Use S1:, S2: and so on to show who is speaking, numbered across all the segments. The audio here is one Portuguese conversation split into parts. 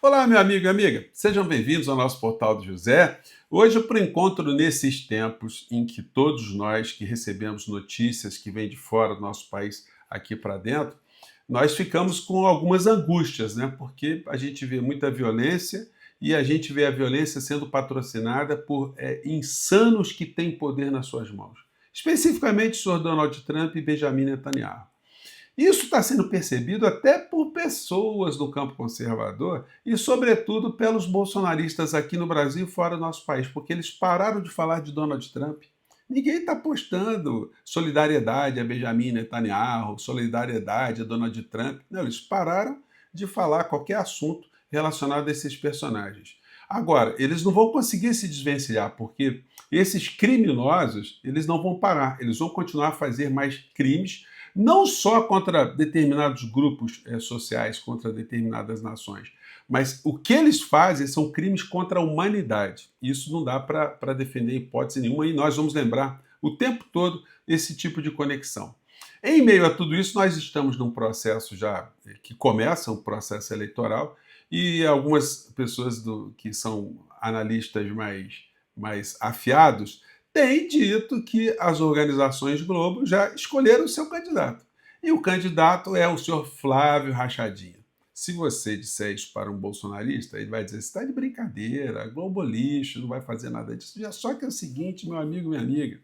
S1: Olá, meu amigo e amiga, sejam bem-vindos ao nosso Portal do José. Hoje, para o encontro nesses tempos em que todos nós que recebemos notícias que vêm de fora do nosso país aqui para dentro, nós ficamos com algumas angústias, né? Porque a gente vê muita violência e a gente vê a violência sendo patrocinada por insanos que têm poder nas suas mãos. Especificamente o senhor Donald Trump e Benjamin Netanyahu. Isso está sendo percebido até por pessoas do campo conservador e, sobretudo, pelos bolsonaristas aqui no Brasil e fora do nosso país, porque eles pararam de falar de Donald Trump. Ninguém está postando solidariedade a Benjamin Netanyahu, solidariedade a Donald Trump. Não, eles pararam de falar qualquer assunto relacionado a esses personagens. Agora, eles não vão conseguir se desvencilhar, porque esses criminosos, eles não vão parar, eles vão continuar a fazer mais crimes, não só contra determinados grupos sociais, contra determinadas nações, mas o que eles fazem são crimes contra a humanidade. Isso não dá para defender em hipótese nenhuma, e nós vamos lembrar o tempo todo esse tipo de conexão. Em meio a tudo isso, nós estamos num processo já que começa, um processo eleitoral, e algumas pessoas que são analistas mais afiados tem dito que as organizações Globo já escolheram o seu candidato. E o candidato é o senhor Flávio Rachadinha. Se você disser isso para um bolsonarista, ele vai dizer: você está de brincadeira, Globo lixo, não vai fazer nada disso. Só que é o seguinte, meu amigo, minha amiga,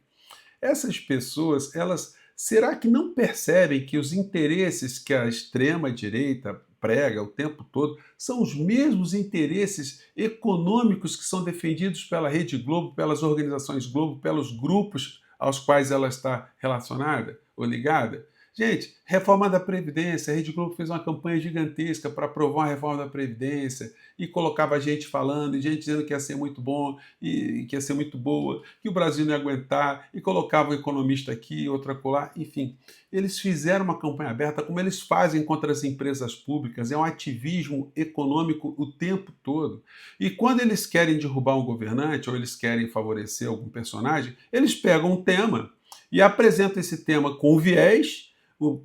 S1: essas pessoas, elas será que não percebem que os interesses que a extrema-direita prega o tempo todo são os mesmos interesses econômicos que são defendidos pela Rede Globo, pelas organizações Globo, pelos grupos aos quais ela está relacionada ou ligada? Gente, reforma da Previdência, a Rede Globo fez uma campanha gigantesca para aprovar a reforma da Previdência e colocava gente falando, e gente dizendo que ia ser muito bom e que ia ser muito boa, que o Brasil não ia aguentar, e colocava um economista aqui, outro acolá, enfim. Eles fizeram uma campanha aberta, como eles fazem contra as empresas públicas, é um ativismo econômico o tempo todo. E quando eles querem derrubar um governante ou eles querem favorecer algum personagem, eles pegam um tema e apresentam esse tema com viés,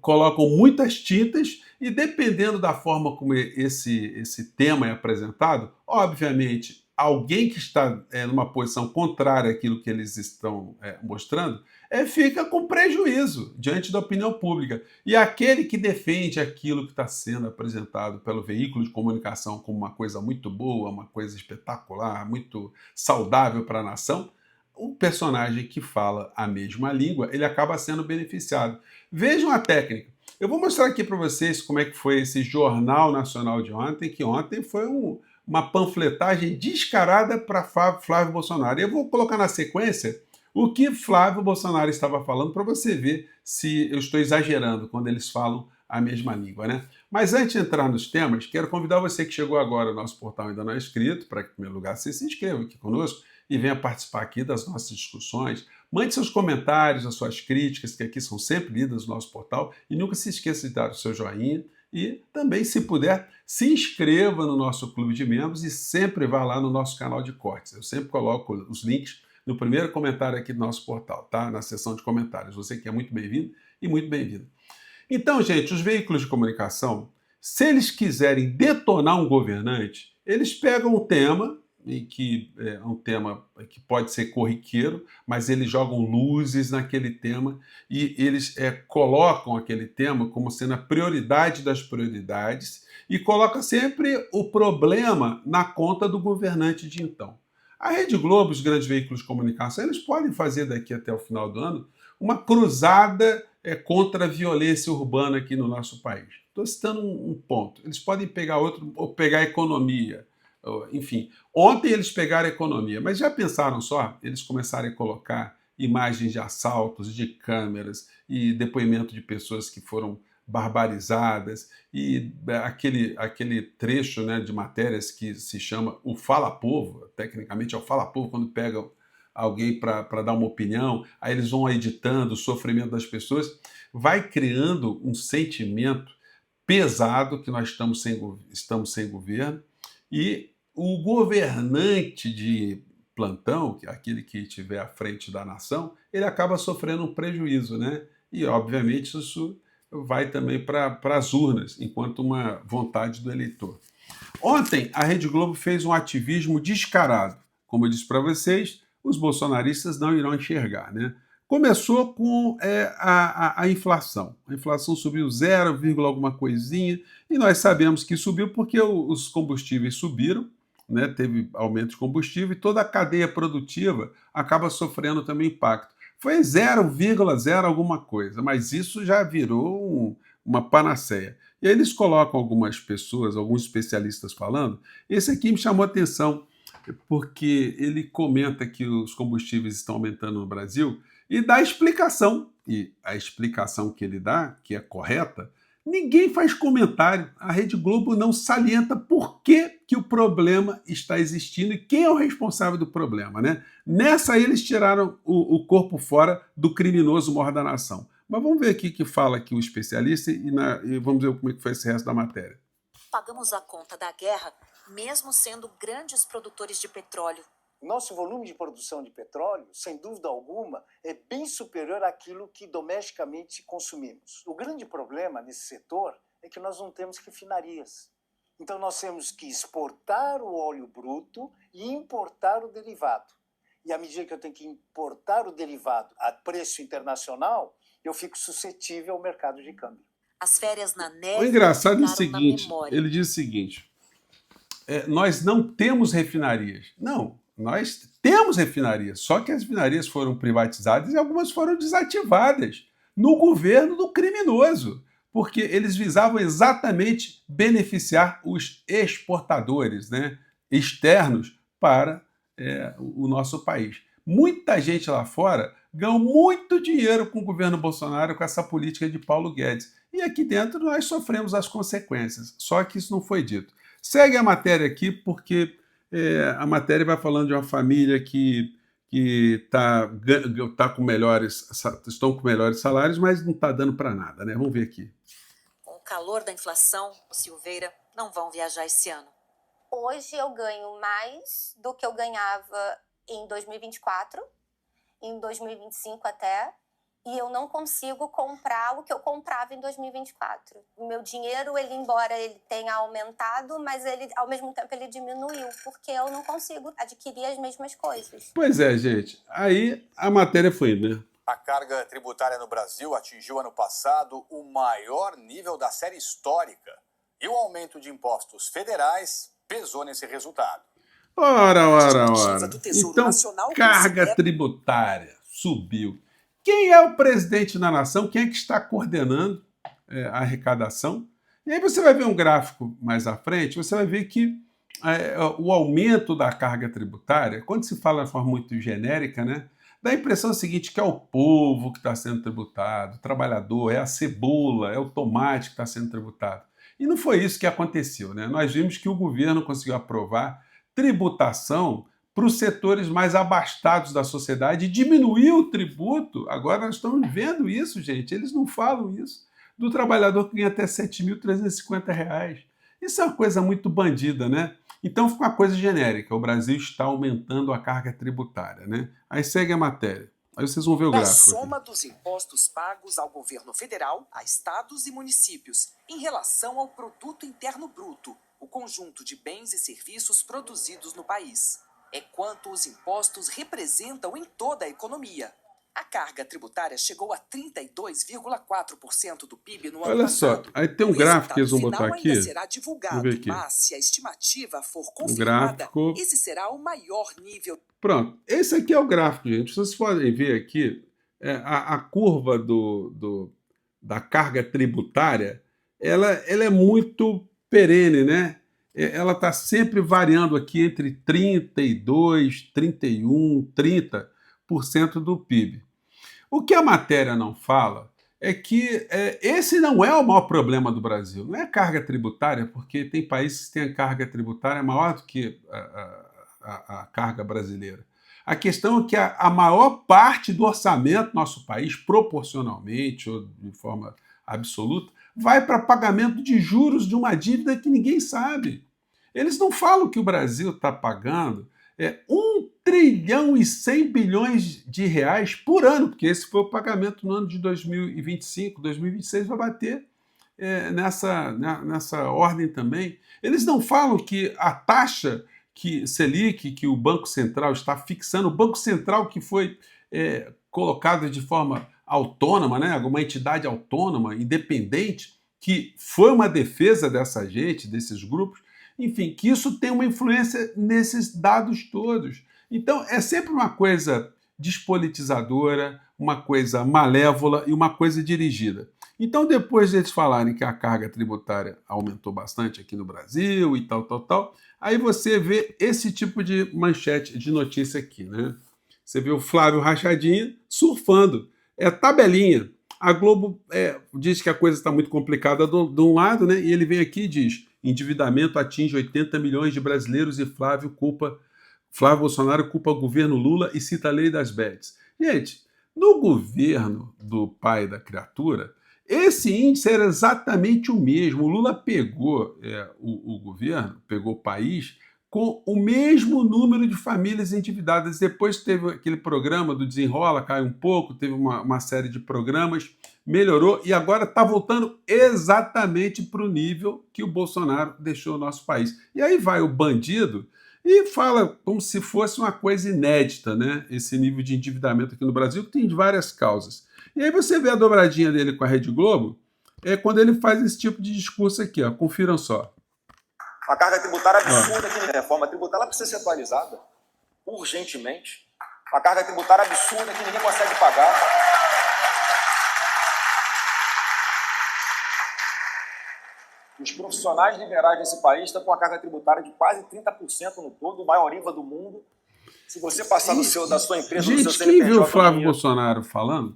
S1: colocam muitas tintas e, dependendo da forma como esse tema é apresentado, obviamente, alguém que está numa posição contrária àquilo que eles estão mostrando fica com prejuízo diante da opinião pública. E aquele que defende aquilo que está sendo apresentado pelo veículo de comunicação como uma coisa muito boa, uma coisa espetacular, muito saudável para a nação, o personagem que fala a mesma língua, ele acaba sendo beneficiado. Vejam a técnica. Eu vou mostrar aqui para vocês como é que foi esse Jornal Nacional de ontem, que ontem foi uma panfletagem descarada para Flávio Bolsonaro. Eu vou colocar na sequência o que Flávio Bolsonaro estava falando para você ver se eu estou exagerando quando eles falam a mesma língua, né? Mas antes de entrar nos temas, quero convidar você que chegou agora ao nosso portal e ainda não é inscrito, para que, em primeiro lugar, você se inscreva aqui conosco e venha participar aqui das nossas discussões. Mande seus comentários, as suas críticas, que aqui são sempre lidas no nosso portal. E nunca se esqueça de dar o seu joinha. E também, se puder, se inscreva no nosso clube de membros e sempre vá lá no nosso canal de cortes. Eu sempre coloco os links no primeiro comentário aqui do nosso portal, tá? Na seção de comentários. Você que é muito bem-vindo e muito bem-vindo. Então, gente, os veículos de comunicação, se eles quiserem detonar um governante, eles pegam um tema, e que é um tema que pode ser corriqueiro, mas eles jogam luzes naquele tema e eles colocam aquele tema como sendo a prioridade das prioridades e coloca sempre o problema na conta do governante de então. A Rede Globo, os grandes veículos de comunicação, eles podem fazer daqui até o final do ano uma cruzada contra a violência urbana aqui no nosso país. Estou citando um ponto. Eles podem pegar outro, ou pegar a economia. Enfim, ontem eles pegaram a economia, mas já pensaram só? Eles começarem a colocar imagens de assaltos, de câmeras e depoimento de pessoas que foram barbarizadas e aquele trecho, né, de matérias que se chama o Fala Povo, tecnicamente é o Fala Povo, quando pegam alguém para dar uma opinião, aí eles vão editando o sofrimento das pessoas, vai criando um sentimento pesado que nós estamos sem governo, e o governante de plantão, aquele que estiver à frente da nação, ele acaba sofrendo um prejuízo, né? E, obviamente, isso vai também para as urnas, enquanto uma vontade do eleitor. Ontem, a Rede Globo fez um ativismo descarado. Como eu disse para vocês, os bolsonaristas não irão enxergar, né? Começou com a inflação. A inflação subiu 0, alguma coisinha, e nós sabemos que subiu porque os combustíveis subiram, né? Teve aumento de combustível e toda a cadeia produtiva acaba sofrendo também impacto. Foi 0,0 alguma coisa, mas isso já virou uma panaceia. E aí eles colocam algumas pessoas, alguns especialistas falando. Esse aqui me chamou a atenção, porque ele comenta que os combustíveis estão aumentando no Brasil e dá explicação. E a explicação que ele dá, que é correta, ninguém faz comentário. A Rede Globo não salienta por que o problema está existindo e quem é o responsável do problema, né? Nessa aí eles tiraram o corpo fora do criminoso maior da nação. Mas vamos ver aqui que fala aqui o especialista e vamos ver como é que foi esse resto da matéria.
S2: Pagamos a conta da guerra, mesmo sendo grandes produtores de petróleo.
S3: Nosso volume de produção de petróleo, sem dúvida alguma, é bem superior àquilo que domesticamente consumimos. O grande problema nesse setor é que nós não temos refinarias. Então nós temos que exportar o óleo bruto e importar o derivado. E à medida que eu tenho que importar o derivado a preço internacional, eu fico suscetível ao mercado de câmbio.
S2: As férias na neve.
S1: O engraçado é o seguinte: ele diz o seguinte, nós não temos refinarias. Não, nós temos refinarias, só que as refinarias foram privatizadas e algumas foram desativadas no governo do criminoso, porque eles visavam exatamente beneficiar os exportadores, né, externos para o nosso país. Muita gente lá fora ganhou muito dinheiro com o governo Bolsonaro, com essa política de Paulo Guedes. E aqui dentro nós sofremos as consequências, só que isso não foi dito. Segue a matéria aqui, porque a matéria vai falando de uma família que estão com melhores salários, mas não está dando para nada, né? Vamos ver aqui.
S2: Com o calor da inflação, o Silveira não vão viajar esse ano.
S4: Hoje eu ganho mais do que eu ganhava em 2024, em 2025 até, e eu não consigo comprar o que eu comprava em 2024. O meu dinheiro, embora ele tenha aumentado, mas ele, ao mesmo tempo ele diminuiu, porque eu não consigo adquirir as mesmas coisas.
S1: Pois é, gente. Aí a matéria foi, né?
S5: A carga tributária no Brasil atingiu ano passado o maior nível da série histórica. E o aumento de impostos federais pesou nesse resultado.
S1: Ora. Então, carga tributária subiu. Quem é o presidente da nação? Quem é que está coordenando a arrecadação? E aí você vai ver um gráfico mais à frente, você vai ver que o aumento da carga tributária, quando se fala de forma muito genérica, né, dá a impressão seguinte, que é o povo que está sendo tributado, o trabalhador, é a cebola, é o tomate que está sendo tributado. E não foi isso que aconteceu, né? Nós vimos que o governo conseguiu aprovar tributação para os setores mais abastados da sociedade e diminuiu o tributo. Agora nós estamos vendo isso, gente. Eles não falam isso. Do trabalhador que ganha até R$ 7.350. Isso é uma coisa muito bandida, né? Então fica uma coisa genérica. O Brasil está aumentando a carga tributária, né? Aí segue a matéria. Aí vocês vão ver o gráfico.
S6: A soma dos impostos pagos ao governo federal, a estados e municípios, em relação ao produto interno bruto, o conjunto de bens e serviços produzidos no país. É quanto os impostos representam em toda a economia. A carga tributária chegou a 32,4% do PIB no ano
S1: Olha
S6: passado.
S1: só, aí tem um gráfico que eles vão botar aqui.
S6: Ainda será divulgado,
S1: Vamos ver aqui.
S6: mas se a estimativa for confirmada, esse será o maior nível.
S1: Pronto, esse aqui é o gráfico, gente. Vocês podem ver aqui a curva da carga tributária, ela é muito perene, né? Ela está sempre variando aqui entre 32%, 31%, 30% do PIB. O que a matéria não fala é que esse não é o maior problema do Brasil. Não é a carga tributária, porque tem países que têm a carga tributária maior do que a carga brasileira. A questão é que a maior parte do orçamento do nosso país, proporcionalmente ou de forma absoluta, vai para pagamento de juros de uma dívida que ninguém sabe. Eles não falam que o Brasil está pagando 1 trilhão e 100 bilhões de reais por ano, porque esse foi o pagamento no ano de 2025, 2026 vai bater nessa ordem também. Eles não falam que a taxa Selic, que o Banco Central está fixando, o Banco Central que foi colocado de forma autônoma, né, uma entidade autônoma, independente, que foi uma defesa dessa gente, desses grupos, enfim, que isso tem uma influência nesses dados todos. Então, é sempre uma coisa despolitizadora, uma coisa malévola e uma coisa dirigida. Então, depois de eles falarem que a carga tributária aumentou bastante aqui no Brasil e tal, aí você vê esse tipo de manchete de notícia aqui, né? Você vê o Flávio Rachadinha surfando, é tabelinha. A Globo diz que a coisa está muito complicada de um lado, né? E ele vem aqui e diz: endividamento atinge 80 milhões de brasileiros e Flávio Bolsonaro culpa o governo Lula e cita a lei das bets. Gente, no governo do pai da criatura, esse índice era exatamente o mesmo. O Lula pegou o governo, pegou o país, com o mesmo número de famílias endividadas. Depois teve aquele programa do Desenrola, caiu um pouco, teve uma série de programas, melhorou e agora está voltando exatamente para o nível que o Bolsonaro deixou o nosso país. E aí vai o bandido e fala como se fosse uma coisa inédita, né? Esse nível de endividamento aqui no Brasil, que tem várias causas. E aí você vê a dobradinha dele com a Rede Globo, quando ele faz esse tipo de discurso aqui, ó. Confiram só.
S7: A carga tributária absurda que a reforma tributária ela precisa ser atualizada urgentemente. A carga tributária absurda que ninguém consegue pagar. Os profissionais liberais desse país estão com uma carga tributária de quase 30% no todo, o maior IVA do mundo. Se você passar da sua empresa,
S1: gente,
S7: no seu CNPJ...
S1: Quem viu o Flávio Bolsonaro falando,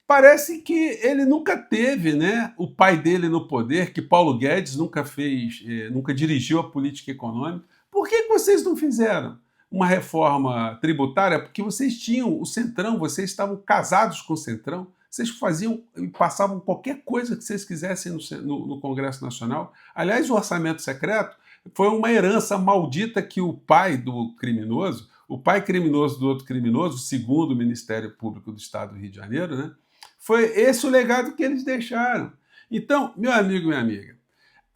S1: parece que ele nunca teve, né, o pai dele no poder, que Paulo Guedes nunca fez, nunca dirigiu a política econômica. Por que vocês não fizeram uma reforma tributária? Porque vocês tinham o Centrão, vocês estavam casados com o Centrão, vocês faziam e passavam qualquer coisa que vocês quisessem no Congresso Nacional. Aliás, o orçamento secreto foi uma herança maldita que o pai do criminoso, o pai criminoso do outro criminoso, segundo o Ministério Público do Estado do Rio de Janeiro, né? Foi esse o legado que eles deixaram. Então, meu amigo, minha amiga,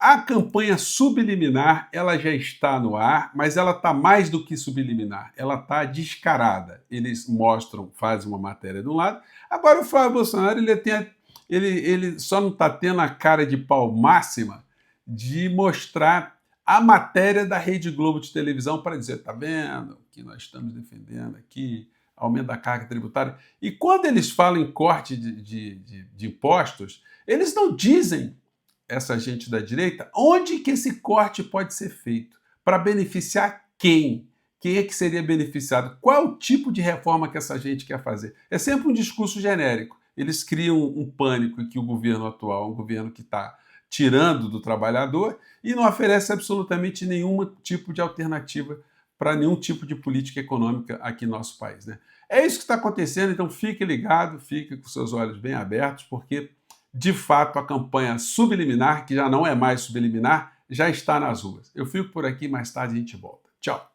S1: a campanha subliminar, ela já está no ar, mas ela está mais do que subliminar, ela está descarada. Eles mostram, fazem uma matéria de um lado. Agora o Flávio Bolsonaro, ele só não está tendo a cara de pau máxima de mostrar a matéria da Rede Globo de televisão para dizer, tá vendo o que nós estamos defendendo aqui, aumento da carga tributária. E quando eles falam em corte de impostos, eles não dizem, essa gente da direita, onde que esse corte pode ser feito, para beneficiar quem? Quem é que seria beneficiado? Qual é o tipo de reforma que essa gente quer fazer? É sempre um discurso genérico. Eles criam um pânico que o governo atual é um governo que está tirando do trabalhador e não oferece absolutamente nenhum tipo de alternativa para nenhum tipo de política econômica aqui no nosso país, né? É isso que está acontecendo, então fique ligado, fique com seus olhos bem abertos, porque, de fato, a campanha subliminar, que já não é mais subliminar, já está nas ruas. Eu fico por aqui, mais tarde a gente volta. Tchau!